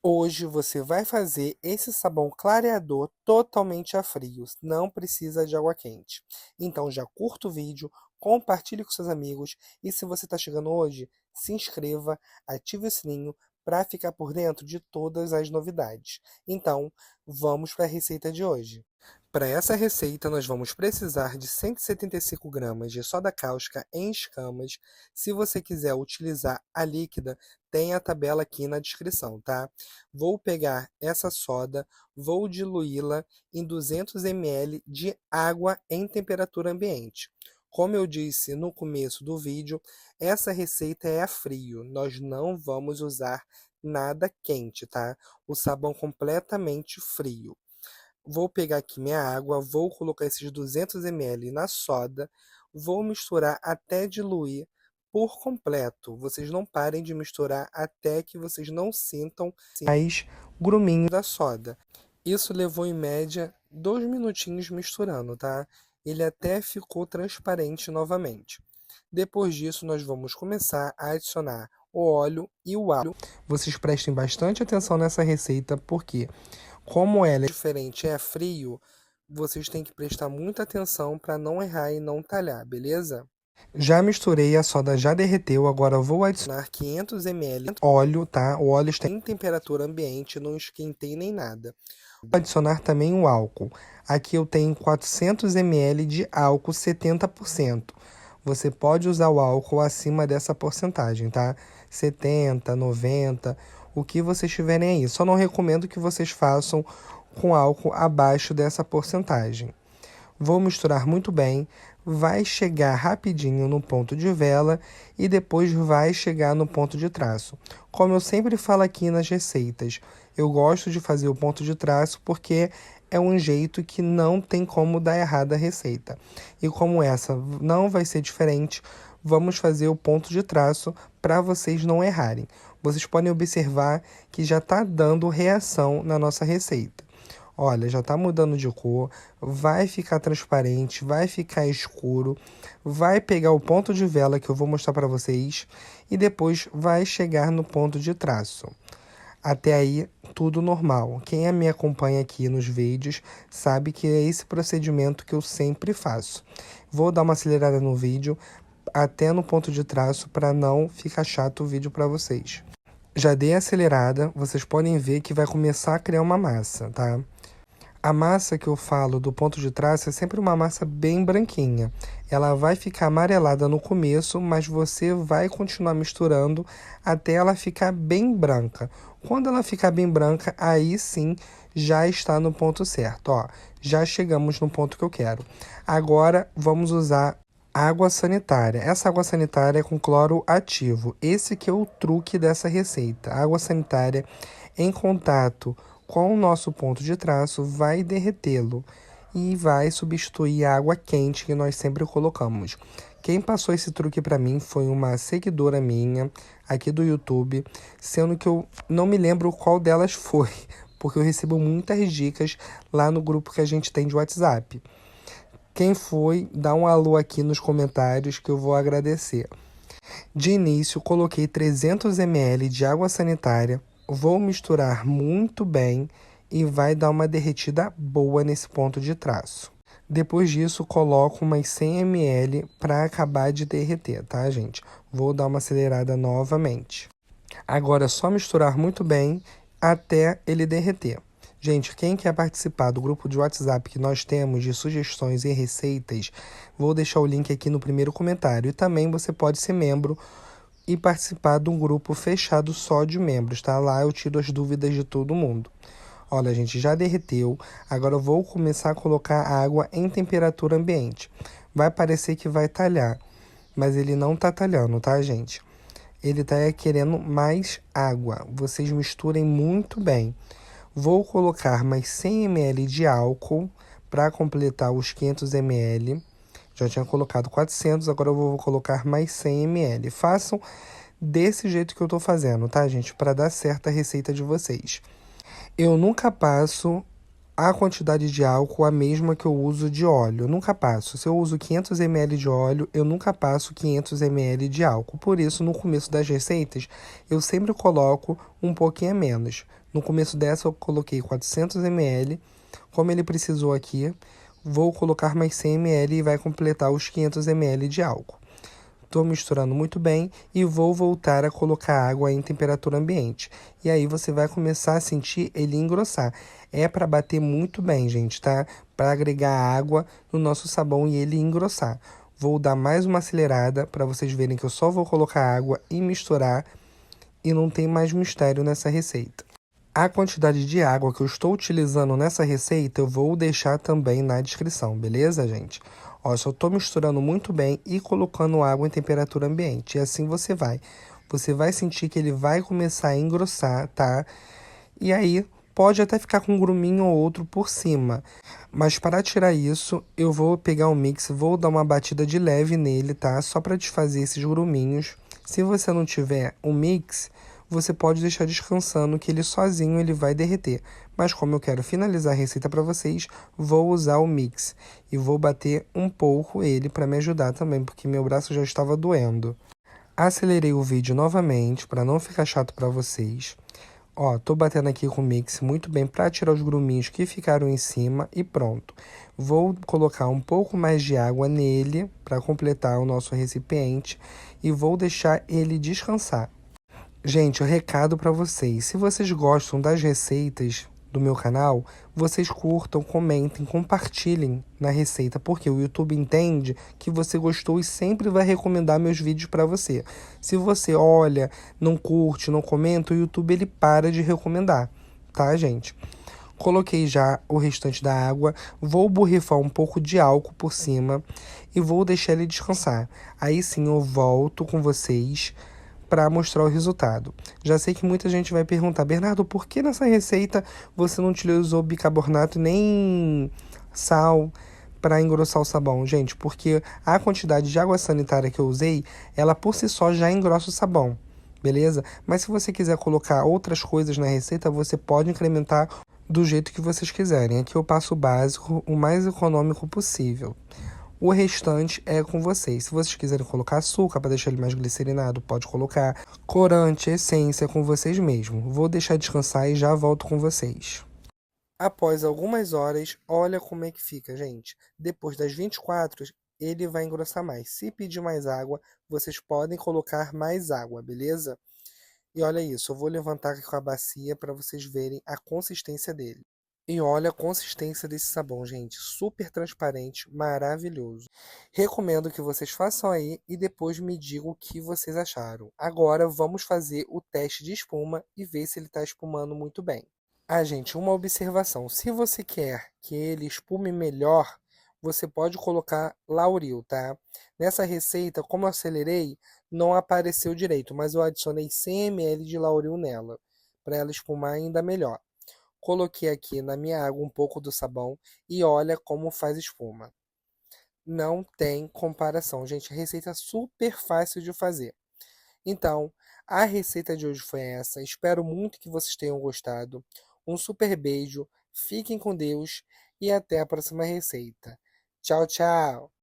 Hoje você vai fazer esse sabão clareador totalmente a frio, não precisa de água quente. Então já curta o vídeo, compartilhe com seus amigos e se você está chegando hoje, se inscreva, ative o sininho para ficar por dentro de todas as novidades. Então, vamos para a receita de hoje. Para essa receita, nós vamos precisar de 175 gramas de soda cáustica em escamas. Se você quiser utilizar a líquida, tem a tabela aqui na descrição, tá? Vou pegar essa soda, vou diluí-la em 200 ml de água em temperatura ambiente. Como eu disse no começo do vídeo, essa receita é a frio. Nós não vamos usar nada quente, tá? O sabão completamente frio. Vou pegar aqui minha água, vou colocar esses 200 ml na soda, vou misturar até diluir por completo. Vocês não parem de misturar até que vocês não sintam mais gruminho da soda. Isso levou em média 2 minutinhos misturando, tá? Ele até ficou transparente novamente. Depois disso, nós vamos começar a adicionar o óleo e o álcool. Vocês prestem bastante atenção nessa receita, porque como ela é diferente, é frio, vocês têm que prestar muita atenção para não errar e não talhar, beleza? Já misturei, a soda já derreteu, agora vou adicionar 500 ml de óleo, tá? O óleo está em temperatura ambiente, não esquentei nem nada. Vou adicionar também o álcool. Aqui eu tenho 400 ml de álcool 70%. Você pode usar o álcool acima dessa porcentagem, tá? 70, 90, o que vocês tiverem aí. Só não recomendo que vocês façam com álcool abaixo dessa porcentagem. Vou misturar muito bem, vai chegar rapidinho no ponto de vela e depois vai chegar no ponto de traço. Como eu sempre falo aqui nas receitas, eu gosto de fazer o ponto de traço porque é um jeito que não tem como dar errado a receita. E como essa não vai ser diferente, vamos fazer o ponto de traço para vocês não errarem. Vocês podem observar que já está dando reação na nossa receita. Olha, já está mudando de cor, vai ficar transparente, vai ficar escuro, vai pegar o ponto de vela que eu vou mostrar para vocês e depois vai chegar no ponto de traço. Até aí, tudo normal. Quem me acompanha aqui nos vídeos sabe que é esse procedimento que eu sempre faço. Vou dar uma acelerada no vídeo até no ponto de traço para não ficar chato o vídeo para vocês. Já dei a acelerada, vocês podem ver que vai começar a criar uma massa, tá? A massa que eu falo do ponto de traço é sempre uma massa bem branquinha. Ela vai ficar amarelada no começo, mas você vai continuar misturando até ela ficar bem branca. Quando ela ficar bem branca, aí sim já está no ponto certo. Ó, já chegamos no ponto que eu quero. Agora vamos usar água sanitária. Essa água sanitária é com cloro ativo. Esse que é o truque dessa receita. A água sanitária em contato com o nosso ponto de traço vai derretê-lo e vai substituir a água quente que nós sempre colocamos. Quem passou esse truque para mim foi uma seguidora minha aqui do YouTube, sendo que eu não me lembro qual delas foi, porque eu recebo muitas dicas lá no grupo que a gente tem de WhatsApp. Quem foi, dá um alô aqui nos comentários que eu vou agradecer. De início, coloquei 300 ml de água sanitária, vou misturar muito bem e vai dar uma derretida boa nesse ponto de traço. Depois disso, coloco umas 100 ml para acabar de derreter, tá, gente? Vou dar uma acelerada novamente. Agora é só misturar muito bem até ele derreter. Gente, quem quer participar do grupo de WhatsApp que nós temos de sugestões e receitas, vou deixar o link aqui no primeiro comentário. E também você pode ser membro e participar de um grupo fechado só de membros, tá? Lá eu tiro as dúvidas de todo mundo. Olha, gente, já derreteu. Agora eu vou começar a colocar a água em temperatura ambiente. Vai parecer que vai talhar, mas ele não tá talhando, tá, gente? Ele tá querendo mais água. Vocês misturem muito bem. Vou colocar mais 100 ml de álcool para completar os 500 ml. Já tinha colocado 400, agora eu vou colocar mais 100 ml. Façam desse jeito que eu tô fazendo, tá, gente? Para dar certo a receita de vocês. Eu nunca passo A quantidade de álcool é a mesma que eu uso de óleo. Eu nunca passo. Se eu uso 500 ml de óleo, eu nunca passo 500 ml de álcool. Por isso, no começo das receitas, eu sempre coloco um pouquinho a menos. No começo dessa, eu coloquei 400 ml. Como ele precisou aqui, vou colocar mais 100 ml e vai completar os 500 ml de álcool. Estou misturando muito bem e vou voltar a colocar água em temperatura ambiente. E aí você vai começar a sentir ele engrossar. É para bater muito bem, gente, tá? Para agregar água no nosso sabão e ele engrossar. Vou dar mais uma acelerada para vocês verem que eu só vou colocar água e misturar e não tem mais mistério nessa receita. A quantidade de água que eu estou utilizando nessa receita eu vou deixar também na descrição, beleza, gente? Ó, só estou misturando muito bem e colocando água em temperatura ambiente. E assim você vai. Você vai sentir que ele vai começar a engrossar, tá? E aí pode até ficar com um gruminho ou outro por cima. Mas para tirar isso, eu vou pegar um mix, vou dar uma batida de leve nele, tá? Só para desfazer esses gruminhos. Se você não tiver um mix, você pode deixar descansando que ele sozinho ele vai derreter. Mas como eu quero finalizar a receita para vocês, vou usar o mix e vou bater um pouco ele para me ajudar também, porque meu braço já estava doendo. Acelerei o vídeo novamente para não ficar chato para vocês. Ó, tô batendo aqui com o mix muito bem para tirar os gruminhos que ficaram em cima e pronto. Vou colocar um pouco mais de água nele para completar o nosso recipiente e vou deixar ele descansar. Gente, o recado para vocês, se vocês gostam das receitas do meu canal, vocês curtam, comentem, compartilhem na receita, porque o YouTube entende que você gostou e sempre vai recomendar meus vídeos para você. Se você olha, não curte, não comenta, o YouTube ele para de recomendar, tá, gente? Coloquei já o restante da água, vou borrifar um pouco de álcool por cima e vou deixar ele descansar. Aí sim eu volto com vocês para mostrar o resultado. Já sei que muita gente vai perguntar, Bernardo, por que nessa receita você não utilizou bicarbonato nem sal para engrossar o sabão? Gente, porque a quantidade de água sanitária que eu usei, ela por si só já engrossa o sabão, beleza? Mas se você quiser colocar outras coisas na receita, você pode incrementar do jeito que vocês quiserem. Aqui eu passo o básico, o mais econômico possível. O restante é com vocês. Se vocês quiserem colocar açúcar para deixar ele mais glicerinado, pode colocar. Corante, essência, é com vocês mesmo. Vou deixar descansar e já volto com vocês. Após algumas horas, olha como é que fica, gente. Depois das 24, ele vai engrossar mais. Se pedir mais água, vocês podem colocar mais água, beleza? E olha isso, eu vou levantar aqui com a bacia para vocês verem a consistência dele. E olha a consistência desse sabão, gente. Super transparente, maravilhoso. Recomendo que vocês façam aí e depois me digam o que vocês acharam. Agora vamos fazer o teste de espuma e ver se ele está espumando muito bem. Ah, gente, uma observação. Se você quer que ele espume melhor, você pode colocar Lauril, tá? Nessa receita, como eu acelerei, não apareceu direito, mas eu adicionei 100 ml de Lauril nela, para ela espumar ainda melhor. Coloquei aqui na minha água um pouco do sabão e olha como faz espuma. Não tem comparação, gente. Receita super fácil de fazer. Então, a receita de hoje foi essa. Espero muito que vocês tenham gostado. Um super beijo, fiquem com Deus e até a próxima receita. Tchau, tchau!